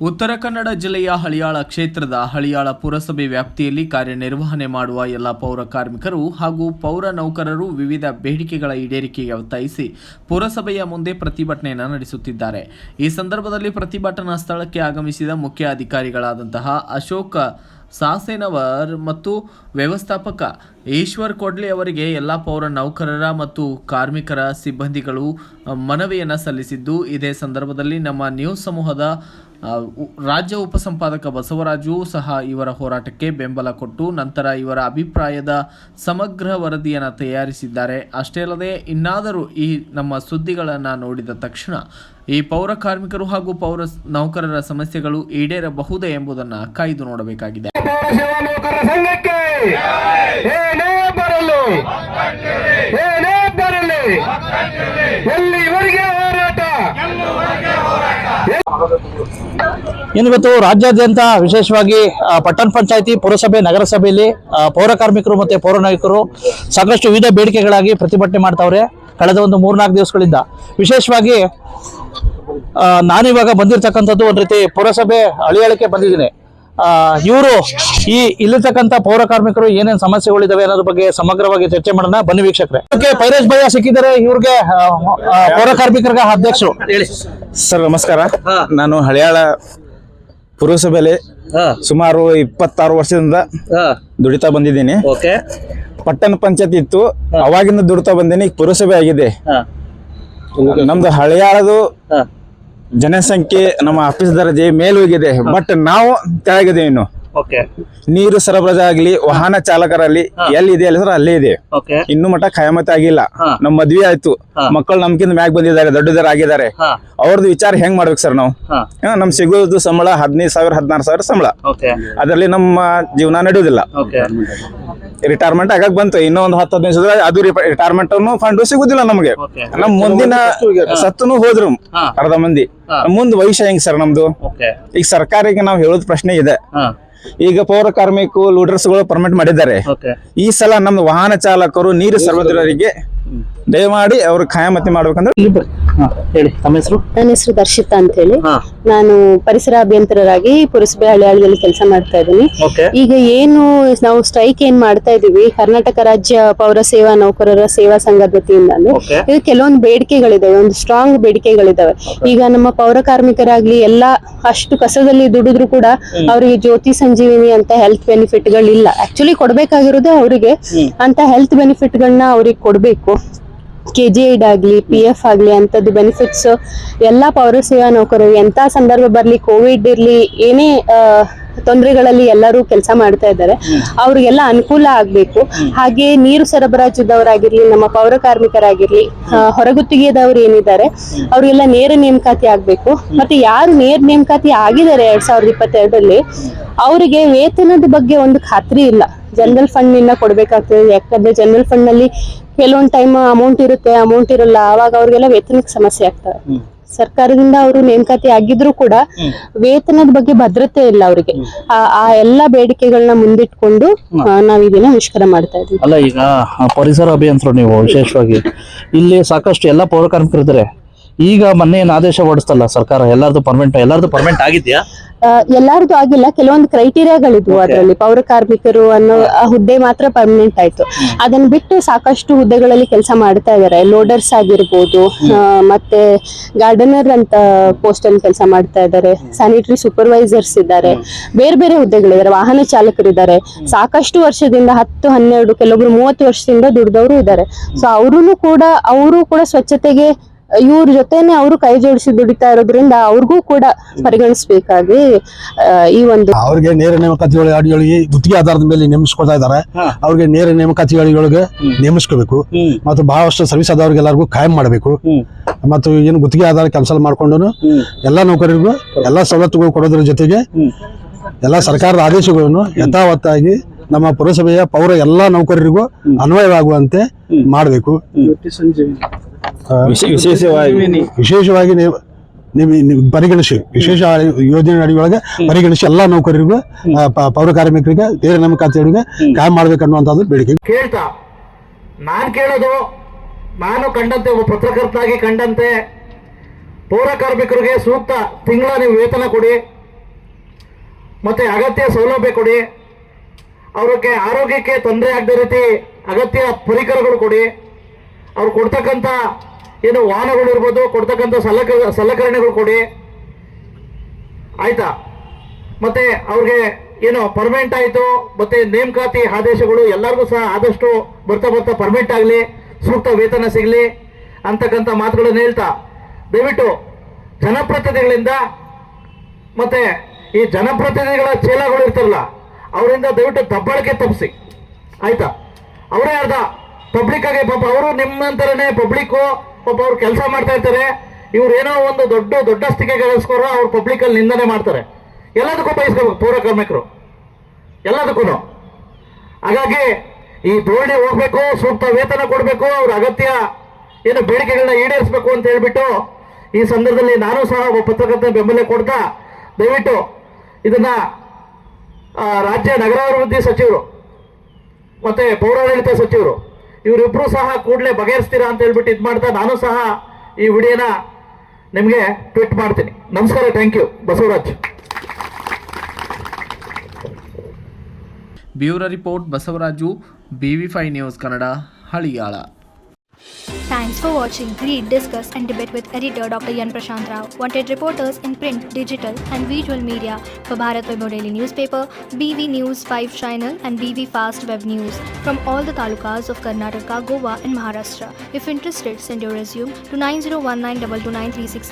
ಉತ್ತರ ಕನ್ನಡ ಜಿಲ್ಲೆಯ ಹಳಿಯಾಳ ಕ್ಷೇತ್ರದ ಹಳಿಯಾಳ ಪುರಸಭೆ ವ್ಯಾಪ್ತಿಯಲ್ಲಿ ಕಾರ್ಯನಿರ್ವಹಣೆ ಮಾಡುವ ಎಲ್ಲ ಪೌರ ಕಾರ್ಮಿಕರು ಹಾಗೂ ಪೌರ ನೌಕರರು ವಿವಿಧ ಬೇಡಿಕೆಗಳ ಈಡೇರಿಕೆಗೆ ಒತ್ತಾಯಿಸಿ ಪುರಸಭೆಯ ಮುಂದೆ ಪ್ರತಿಭಟನೆಯನ್ನು ನಡೆಸುತ್ತಿದ್ದಾರೆ. ಈ ಸಂದರ್ಭದಲ್ಲಿ ಪ್ರತಿಭಟನಾ ಸ್ಥಳಕ್ಕೆ ಆಗಮಿಸಿದ ಮುಖ್ಯ ಅಧಿಕಾರಿಗಳಾದಂತಹ ಅಶೋಕ್ ಸಾಸೇನವರ್ ಮತ್ತು ವ್ಯವಸ್ಥಾಪಕ ಈಶ್ವರ್ ಕೊಡ್ಲಿ ಅವರಿಗೆ ಎಲ್ಲ ಪೌರ ನೌಕರರ ಮತ್ತು ಕಾರ್ಮಿಕರ ಸಿಬ್ಬಂದಿಗಳು ಮನವಿಯನ್ನು ಸಲ್ಲಿಸಿದ್ದು, ಇದೇ ಸಂದರ್ಭದಲ್ಲಿ ನಮ್ಮ ನ್ಯೂಸ್ ಸಮೂಹದ ರಾಜ್ಯ ಉಪಸಂಪಾದಕ ಬಸವರಾಜು ಸಹ ಇವರ ಹೋರಾಟಕ್ಕೆ ಬೆಂಬಲ ಕೊಟ್ಟು ನಂತರ ಇವರ ಅಭಿಪ್ರಾಯದ ಸಮಗ್ರ ವರದಿಯನ್ನು ತಯಾರಿಸಿದ್ದಾರೆ. ಅಷ್ಟೇ ಅಲ್ಲದೆ ಇನ್ನಾದರೂ ಈ ನಮ್ಮ ಸುದ್ದಿಗಳನ್ನು ನೋಡಿದ ತಕ್ಷಣ ಈ ಪೌರ ಕಾರ್ಮಿಕರು ಹಾಗೂ ಪೌರ ನೌಕರರ ಸಮಸ್ಯೆಗಳು ಈಡೇರಬಹುದೇ ಎಂಬುದನ್ನು ಕಾಯ್ದು ನೋಡಬೇಕಾಗಿದೆ. ಇವತ್ತು ರಾಜ್ಯಾದ್ಯಂತ ವಿಶೇಷವಾಗಿ ಪಟ್ಟಣ ಪಂಚಾಯಿತಿ, ಪುರಸಭೆ, ನಗರಸಭೆಯಲ್ಲಿ ಪೌರ ಕಾರ್ಮಿಕರು ಮತ್ತು ಪೌರ ನಾಯಕರು ಸಾಕಷ್ಟು ವಿವಿಧ ಬೇಡಿಕೆಗಳಾಗಿ ಪ್ರತಿಭಟನೆ ಮಾಡ್ತಾವ್ರೆ ಕಳೆದ ಒಂದು 3-4 ದಿವಸಗಳಿಂದ. ವಿಶೇಷವಾಗಿ ನಾನಿವಾಗ ಬಂದಿರತಕ್ಕಂಥದ್ದು ಒಂದು ರೀತಿ ಪುರಸಭೆ ಹಳಿಯಾಳಕ್ಕೆ ಬಂದಿದ್ದೀನಿ. ಇವರು ಇಲ್ಲಿರ್ತಕ್ಕಂಥ ಪೌರ ಕಾರ್ಮಿಕರು ಏನೇನು ಸಮಸ್ಯೆಗಳಿದಾವೆ ಅನ್ನೋದ್ರ ಬಗ್ಗೆ ಸಮಗ್ರವಾಗಿ ಚರ್ಚೆ ಮಾಡೋಣ. ಬನ್ನಿ ವೀಕ್ಷಕರೇ. ಪೈರೇಶ್ ಭಯ್ಯ ಸಿಕ್ಕಿದ್ದಾರೆ, ಇವ್ರಿಗೆ ಪೌರ ಕಾರ್ಮಿಕರ ಅಧ್ಯಕ್ಷರು. ಹೇಳಿ ಸರ್. ನಮಸ್ಕಾರ. ನಾನು ಹಳಿಯಾಳ ಪುರಸಭೆಯಲ್ಲಿ ಸುಮಾರು 26 ವರ್ಷದಿಂದ ದುಡಿತಾ ಬಂದಿದ್ದೀನಿ. ಪಟ್ಟಣ ಪಂಚಾಯತ್ ಇತ್ತು, ಅವಾಗಿಂದ ದುಡಿತಾ ಬಂದೀನಿ. ಪುರಸಭೆ ಆಗಿದೆ. ನಮ್ದು ಹಳಿಯಾಳದು ಜನಸಂಖ್ಯೆ ನಮ್ಮ ಆಫೀಸ್ ದರ್ಜೆ ಮೇಲ್ ಹೋಗಿದೆ, ಬಟ್ ನಾವು ಕೆಳಗಿದ್ದೇವೆ. ಇನ್ನು ನೀರು ಸರಬರಾಜು ಆಗ್ಲಿ, ವಾಹನ ಚಾಲಕರಲ್ಲಿ ಎಲ್ಲಿದೆ ಅಲ್ಲ ಸರ್ ಅಲ್ಲೇ ಇದೆ. ಇನ್ನು ಮಟ್ಟ ಖಾಯಮತಿ ಆಗಿಲ್ಲ. ನಮ್ ಮದ್ವೆ ಆಯ್ತು, ಮಕ್ಕಳು ನಮ್ಕಿಂತ ಮ್ಯಾಗ್ ಬಂದಿದ್ದಾರೆ, ದೊಡ್ಡದಾರ ಆಗಿದ್ದಾರೆ. ಅವ್ರದ್ದು ವಿಚಾರ ಹೆಂಗ್ ಮಾಡ್ಬೇಕು ಸರ್ ನಾವು? ನಮ್ ಸಿಗೋದು ಸಂಬಳ 15,000 16,000 ಸಂಬಳ, ಅದರಲ್ಲಿ ನಮ್ಮ ಜೀವನ ನಡೆಯುವುದಿಲ್ಲ. ರಿಟೈರ್ಮೆಂಟ್ ಆಗಕ್ ಬಂತು, ಇನ್ನೊಂದು 10-15 ವರ್ಷ ಅದು ರಿಟೈರ್ಮೆಂಟ್ ಫಂಡ್ ಸಿಗುದಿಲ್ಲ ನಮ್ಗೆ. ನಮ್ ಮುಂದಿನ ಸತ್ತನು ಹೋದ್ರು ಅರ್ಧ ಮಂದಿ. ಮುಂದ್ ಭವಿಷ್ಯ ಹೆಂಗ್ ಸರ್ ನಮ್ದು? ಈಗ ಸರ್ಕಾರಿಗೆ ನಾವು ಹೇಳೋದ್ ಪ್ರಶ್ನೆ ಇದೆ. ಈಗ ಪೌರ ಕಾರ್ಮಿಕ ಲೂಡರ್ಸ್ ಗಳು ಪರ್ಮಿಟ್ ಮಾಡಿದ್ದಾರೆ. ಈ ಸಲ ನಮ್ದು ವಾಹನ ಚಾಲಕರು, ನೀರು ಸರಬರಾಜರಿಗೆ ದಯಮಾಡಿ ಅವ್ರು ಖಾಯಮತಿ ಮಾಡ್ಬೇಕಂದ್ರೆ. ಹೇಳಿ, ತಮ್ಮ ಹೆಸರು? ನನ್ನ ಹೆಸರು ದರ್ಶಿತಾ ಅಂತ ಹೇಳಿ. ನಾನು ಪರಿಸರ ಅಭಿಯಂತರರಾಗಿ ಪುರಸಭೆ ಹಳಿಯಾಳದಲ್ಲಿ ಕೆಲಸ ಮಾಡ್ತಾ ಇದ್ದೀನಿ. ಈಗ ಏನು ನಾವು ಸ್ಟ್ರೈಕ್ ಏನ್ ಮಾಡ್ತಾ ಇದೀವಿ, ಕರ್ನಾಟಕ ರಾಜ್ಯ ಪೌರ ಸೇವಾ ನೌಕರರ ಸೇವಾ ಸಂಘದ ವತಿಯಿಂದ ಈಗ ಕೆಲವೊಂದು ಬೇಡಿಕೆಗಳಿದಾವೆ, ಒಂದು ಸ್ಟ್ರಾಂಗ್ ಬೇಡಿಕೆಗಳಿದಾವೆ. ಈಗ ನಮ್ಮ ಪೌರ ಕಾರ್ಮಿಕರಾಗ್ಲಿ ಎಲ್ಲ ಅಷ್ಟು ಕಸದಲ್ಲಿ ದುಡಿದ್ರು ಕೂಡ ಅವರಿಗೆ ಜ್ಯೋತಿ ಸಂಜೀವಿನಿ ಅಂತ ಹೆಲ್ತ್ ಬೆನಿಫಿಟ್ ಗಳಿಲ್ಲ. ಆಕ್ಚುಲಿ ಕೊಡ್ಬೇಕಾಗಿರೋದು ಅವರಿಗೆ ಅಂತ ಹೆಲ್ತ್ ಬೆನಿಫಿಟ್ ಗಳನ್ನ ಅವ್ರಿಗೆ ಕೊಡ್ಬೇಕು. KGID ಆಗ್ಲಿ, PF ಆಗ್ಲಿ ಅಂತದ್ದು ಬೆನಿಫಿಟ್ಸ್ ಎಲ್ಲಾ ಪೌರ ಸೇವಾ ನೌಕರರು ಎಂತ ಸಂದರ್ಭ ಬರ್ಲಿ, ಕೋವಿಡ್ ಇರ್ಲಿ, ಏನೇ ತೊಂದರೆಗಳಲ್ಲಿ ಎಲ್ಲರೂ ಕೆಲಸ ಮಾಡ್ತಾ ಇದ್ದಾರೆ, ಅವ್ರಿಗೆಲ್ಲ ಅನುಕೂಲ ಆಗ್ಬೇಕು. ಹಾಗೆ ನೀರು ಸರಬರಾಜುದವರಾಗಿರ್ಲಿ, ನಮ್ಮ ಪೌರ ಕಾರ್ಮಿಕರಾಗಿರ್ಲಿ, ಹೊರಗುತ್ತಿಗೆದವ್ರು ಏನಿದ್ದಾರೆ ಅವ್ರಿಗೆಲ್ಲ ನೇರ ನೇಮಕಾತಿ ಆಗ್ಬೇಕು. ಮತ್ತೆ ಯಾರು ನೇರ ನೇಮಕಾತಿ ಆಗಿದ್ದಾರೆ 2022ರಲ್ಲಿ ಅವರಿಗೆ ವೇತನದ ಬಗ್ಗೆ ಒಂದು ಖಾತ್ರಿ ಇಲ್ಲ. ಜನರಲ್ ಫಂಡ್ ನಿಂದ ಕೊಡ್ಬೇಕಾಗ್ತದೆ. ಯಾಕಂದ್ರೆ ಜನರಲ್ ಫಂಡ್ ನಲ್ಲಿ ಕೆಲವೊಂದ್ ಟೈಮ್ ಅಮೌಂಟ್ ಇರುತ್ತೆ, ಅಮೌಂಟ್ ಇರಲ್ಲ. ಅವಾಗ ಅವ್ರಿಗೆಲ್ಲ ವೇತನಕ್ಕೆ ಸಮಸ್ಯೆ ಆಗ್ತವೆ. ಸರ್ಕಾರದಿಂದ ಅವರು ನೇಮಕಾತಿ ಆಗಿದ್ರು ಕೂಡ ವೇತನದ ಬಗ್ಗೆ ಭದ್ರತೆ ಇಲ್ಲ ಅವರಿಗೆ. ಆ ಎಲ್ಲಾ ಬೇಡಿಕೆಗಳನ್ನ ಮುಂದಿಟ್ಕೊಂಡು ನಾವ್ ಇದನ್ನ ಮುಷ್ಕರ ಮಾಡ್ತಾ ಇದ್ದೀವಿ. ಅಲ್ಲ, ಈಗ ಪರಿಸರ ಅಭಿಯಂತರು ನೀವು ವಿಶೇಷವಾಗಿ ಇಲ್ಲಿ ಸಾಕಷ್ಟು ಎಲ್ಲಾ ಪೌರ ಕಾರ್ಮಿಕರು ಇದ್ದಾರೆ. ಈಗ ಮೊನ್ನೆ ಏನು ಆದೇಶ ಹೊರಡಿಸ್ತಲ್ಲ ಸರ್ಕಾರ, ಎಲ್ಲಾರ್ದು ಪರ್ಮನೆಂಟ್ ಆಗಿದ್ಯಾ? ಎಲ್ಲಾರ್ದು ಆಗಿಲ್ಲ, ಕೆಲವೊಂದು ಕ್ರೈಟೀರಿಯಾಗಳಿದ್ವು ಅದರಲ್ಲಿ. ಪೌರ ಕಾರ್ಮಿಕರು ಅನ್ನೋ ಹುದ್ದೆ ಮಾತ್ರ ಪರ್ಮನೆಂಟ್ ಆಯ್ತು. ಅದನ್ನ ಬಿಟ್ಟು ಸಾಕಷ್ಟು ಹುದ್ದೆಗಳಲ್ಲಿ ಕೆಲಸ ಮಾಡ್ತಾ ಇದಾರೆ. ಲೋಡರ್ಸ್ ಆಗಿರ್ಬೋದು, ಮತ್ತೆ ಗಾರ್ಡನರ್ ಅಂತ ಪೋಸ್ಟ್ ಅಲ್ಲಿ ಕೆಲಸ ಮಾಡ್ತಾ ಇದ್ದಾರೆ, ಸ್ಯಾನಿಟರಿ ಸೂಪರ್ವೈಸರ್ಸ್ ಇದ್ದಾರೆ, ಬೇರೆ ಬೇರೆ ಹುದ್ದೆಗಳಿದ್ದಾರೆ, ವಾಹನ ಚಾಲಕರಿದ್ದಾರೆ. ಸಾಕಷ್ಟು ವರ್ಷದಿಂದ 10-12 ಕೆಲವೊಬ್ರು 30 ವರ್ಷದಿಂದ ದುಡಿದವರು ಇದ್ದಾರೆ. ಸೊ ಅವರು ಕೂಡ ಸ್ವಚ್ಛತೆಗೆ ಇವ್ರ ಜೊತೆನೆ ಅವರು ಕೈ ಜೋಡಿಸಿ ದುಡಿತಾ ಇರೋದ್ರಿಂದ ಅವ್ರಿಗೂ ಕೂಡ ಪರಿಗಣಿಸಬೇಕಾಗಿ ಈ ಒಂದು ಅವ್ರಿಗೆ ನೇರ ನೇಮಕಾತಿಗಳಿಗೆ ಗುತ್ತಿಗೆ ಆಧಾರದ ಮೇಲೆ ನೇಮಿಸ್ಕೊಳ್ತಾ ಇದ್ದಾರೆ. ಅವ್ರಿಗೆ ನೇರ ನೇಮಕಾತಿಗಳಿಗೆ ನೇಮಿಸ್ಕೋಬೇಕು. ಮತ್ತು ಬಹಳಷ್ಟು ಸರ್ವಿಸ್ ಆದವ್ರಿಗೆಲ್ಲರಿಗೂ ಕಾಯಂ ಮಾಡಬೇಕು. ಮತ್ತು ಏನು ಗುತ್ತಿಗೆ ಆಧಾರ ಕೆಲಸ ಮಾಡ್ಕೊಂಡು ಎಲ್ಲಾ ನೌಕರರಿಗೂ ಎಲ್ಲಾ ಸವಲತ್ತುಗಳು ಕೊಡೋದ್ರ ಜೊತೆಗೆ ಎಲ್ಲಾ ಸರ್ಕಾರದ ಆದೇಶಗಳನ್ನು ಯಥಾವತ್ತಾಗಿ ನಮ್ಮ ಪುರಸಭೆಯ ಪೌರ ಎಲ್ಲಾ ನೌಕರರಿಗೂ ಅನ್ವಯವಾಗುವಂತೆ ಮಾಡಬೇಕು. ವಿಶೇಷವಾಗಿ ಪರಿಗಣಿಸಿ, ವಿಶೇಷ ಯೋಜನೆ ಅಡಿಯೊಳಗೆ ಪರಿಗಣಿಸಿ ಎಲ್ಲಾ ನೌಕರರಿಗೂ ಪೌರ ಕಾರ್ಮಿಕರಿಗೆ ನೇರ ನೇಮಕಾತಿಗಳಿಗೆ ಕಾಯಂ ಮಾಡ್ಬೇಕನ್ನುವಂಥದ್ದು ಬೇಡಿಕೆ. ನಾನ್ ಕೇಳೋದು, ನಾನು ಕಂಡಂತೆ ಒಬ್ಬ ಪತ್ರಕರ್ತನಾಗಿ ಕಂಡಂತೆ ಪೌರ ಕಾರ್ಮಿಕರಿಗೆ ಸೂಕ್ತ ತಿಂಗಳ ನೀವು ವೇತನ ಕೊಡಿ, ಮತ್ತು ಅಗತ್ಯ ಸೌಲಭ್ಯ ಕೊಡಿ, ಅವ್ರಿಗೆ ಆರೋಗ್ಯಕ್ಕೆ ತೊಂದರೆ ಆಗದ ರೀತಿ ಅಗತ್ಯ ಪರಿಕರಗಳು ಕೊಡಿ, ಅವ್ರು ಕೊಡ್ತಕ್ಕಂಥ ಏನು ವಾಹನಗಳು ಇರ್ಬೋದು, ಕೊಡ್ತಕ್ಕಂಥ ಸಲಕರಣೆಗಳು ಕೊಡಿ, ಆಯ್ತಾ. ಮತ್ತೆ ಅವ್ರಿಗೆ ಏನು ಪರ್ಮನೆಂಟ್ ಆಯಿತು, ಮತ್ತೆ ನೇಮಕಾತಿ ಆದೇಶಗಳು ಎಲ್ಲರಿಗೂ ಸಹ ಆದಷ್ಟು ಬರ್ತಾ ಬರ್ತಾ ಪರ್ಮನೆಂಟ್ ಆಗಲಿ, ಸೂಕ್ತ ವೇತನ ಸಿಗಲಿ ಅಂತಕ್ಕಂಥ ಮಾತುಗಳನ್ನು ಹೇಳ್ತಾ, ದಯವಿಟ್ಟು ಜನಪ್ರತಿನಿಧಿಗಳಿಂದ ಮತ್ತೆ ಈ ಜನಪ್ರತಿನಿಧಿಗಳ ಚೇಲಗಳು ಇರ್ತಾರಲ್ಲ ಅವರಿಂದ ದಯವಿಟ್ಟು ದಬ್ಬಾಳಿಕೆ ತಪ್ಪಿಸಿ, ಆಯ್ತಾ. ಅವರೇ ಅರ್ಧ ಪಬ್ಲಿಕ್ ಆಗಿ ಪಾಪ ಅವರು ನಿಮ್ಮಂತರನೇ ಪಬ್ಲಿಕ್ಕು ಪಾಪ ಅವ್ರು ಕೆಲಸ ಮಾಡ್ತಾ ಇರ್ತಾರೆ, ಇವ್ರು ಏನೋ ಒಂದು ದೊಡ್ಡಸ್ತಿಕೆಗೋಸ್ಕರ ಅವ್ರು ಪಬ್ಲಿಕಲ್ಲಿ ನಿಂದನೆ ಮಾಡ್ತಾರೆ. ಎಲ್ಲದಕ್ಕೂ ಬಯಸ್ಕೋಬೇಕು ಪೌರ ಕಾರ್ಮಿಕರು, ಎಲ್ಲದಕ್ಕೂ. ಹಾಗಾಗಿ ಈ ಧೋರಣೆ ಹೋಗ್ಬೇಕು, ಸೂಕ್ತ ವೇತನ ಕೊಡಬೇಕು, ಅವ್ರ ಅಗತ್ಯ ಏನು ಬೇಡಿಕೆಗಳನ್ನ ಈಡೇರಿಸಬೇಕು ಅಂತ ಹೇಳ್ಬಿಟ್ಟು ಈ ಸಂದರ್ಭದಲ್ಲಿ ನಾನು ಸಹ ಒಬ್ಬ ಪತ್ರಕರ್ತ ಬೆಂಬಲ ಕೊಡ್ತಾ, ದಯವಿಟ್ಟು ಇದನ್ನ ರಾಜ್ಯ ನಗರಾಭಿವೃದ್ಧಿ ಸಚಿವರು ಮತ್ತೆ ಪೌರಾಡಳಿತ ಸಚಿವರು ಇವರಿಬ್ಬರು ಸಹ ಕೂಡಲೇ ಬಗೆಹರಿಸ್ತೀರಾ ಅಂತ ಹೇಳ್ಬಿಟ್ಟು ಇದು ಮಾಡ್ತಾ ನಾನು ಸಹ ಈ ವಿಡಿಯೋನ ನಿಮಗೆ ಟ್ವೀಟ್ ಮಾಡ್ತೀನಿ. ನಮಸ್ಕಾರ, thank you. Basavaraj. Bureau report Basavaraju, BV5 news Kannada, Haliyal. Thanks for watching. Read, discuss and debate with editor Dr. Yan Prashant Rao. Wanted reporters in print, digital and visual media for Bharat Vaibhav Daily Newspaper, BV News 5 Channel and BV Fast Web News from all the talukas of Karnataka, Goa and Maharashtra. If interested, send your resume to 9019229369.